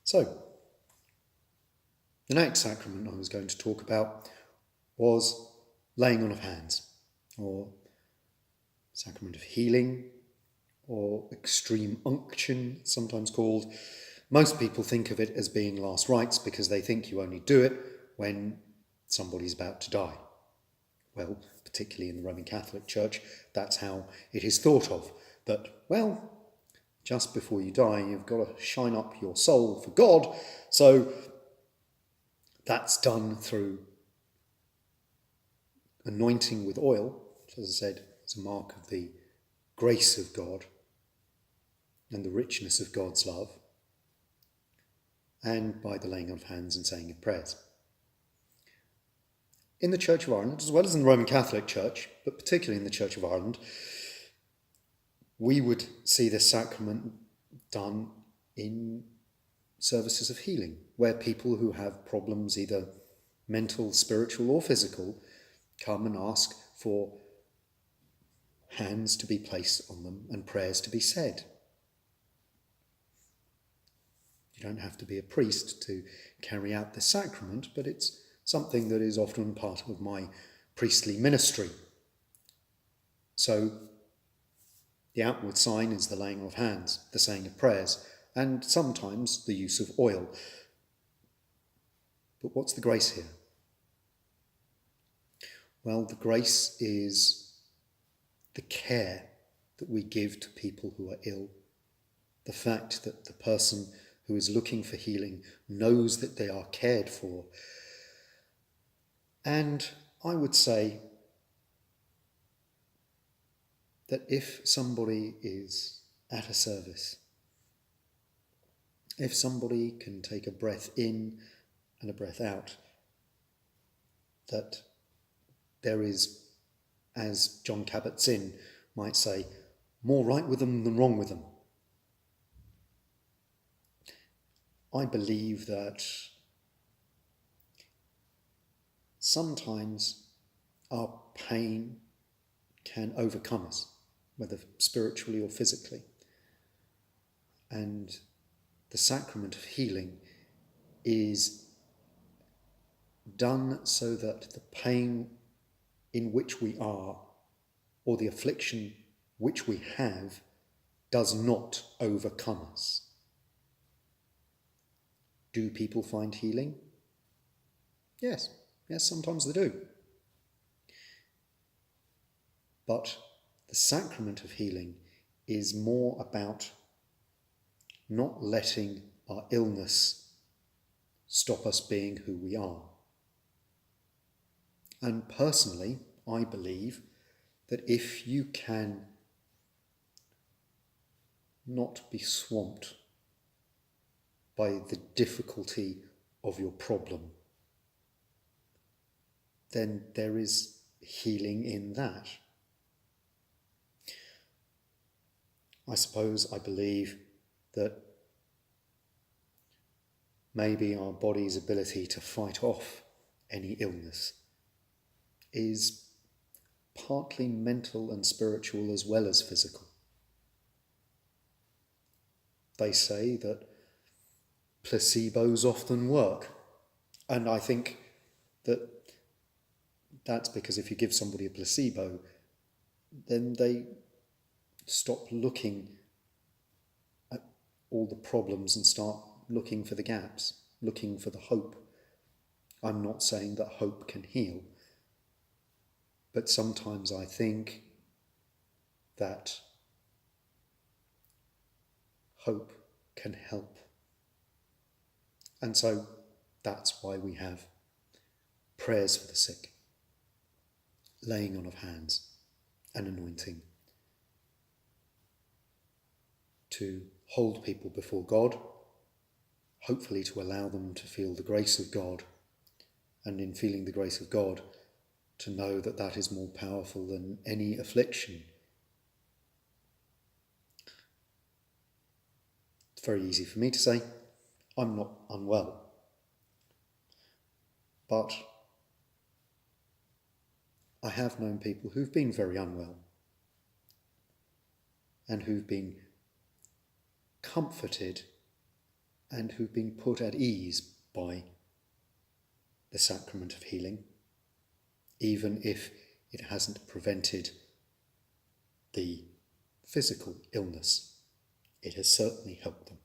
So, the next sacrament I was going to talk about was laying on of hands, or sacrament of healing, or extreme unction, sometimes called. Most people think of it as being last rites because they think you only do it when somebody's about to die. Well, particularly in the Roman Catholic Church, that's how it is thought of. That, well, just before you die, you've got to shine up your soul for God. So that's done through anointing with oil, which, as I said, is a mark of the grace of God and the richness of God's love, and by the laying on of hands and saying of prayers. In the Church of Ireland, as well as in the Roman Catholic Church, but particularly in the Church of Ireland, we would see this sacrament done in services of healing, where people who have problems, either mental, spiritual, or physical, come and ask for hands to be placed on them and prayers to be said. You don't have to be a priest to carry out this sacrament, but it's something that is often part of my priestly ministry. So the outward sign is the laying of hands, the saying of prayers, and sometimes the use of oil. But what's the grace here? Well, the grace is the care that we give to people who are ill, the fact that the person who is looking for healing knows that they are cared for. And I would say that if somebody is at a service, if somebody can take a breath in and a breath out, that there is, as John Kabat-Zinn might say, more right with them than wrong with them. I believe that sometimes our pain can overcome us, whether spiritually or physically. And the sacrament of healing is done so that the pain in which we are, or the affliction which we have, does not overcome us. Do people find healing? Yes, sometimes they do. But the sacrament of healing is more about not letting our illness stop us being who we are. And personally, I believe that if you can not be swamped by the difficulty of your problem, then there is healing in that. I believe that maybe our body's ability to fight off any illness is partly mental and spiritual as well as physical. They say that placebos often work, and I think that that's because if you give somebody a placebo, then they stop looking at all the problems and start looking for the gaps, looking for the hope. I'm not saying that hope can heal, but sometimes I think that hope can help. And so that's why we have prayers for the sick, laying on of hands and anointing, to hold people before God, hopefully to allow them to feel the grace of God, and in feeling the grace of God, to know that that is more powerful than any affliction. It's very easy for me to say, I'm not unwell. But I have known people who've been very unwell and who've been comforted and who've been put at ease by the sacrament of healing, even if it hasn't prevented the physical illness. It has certainly helped them.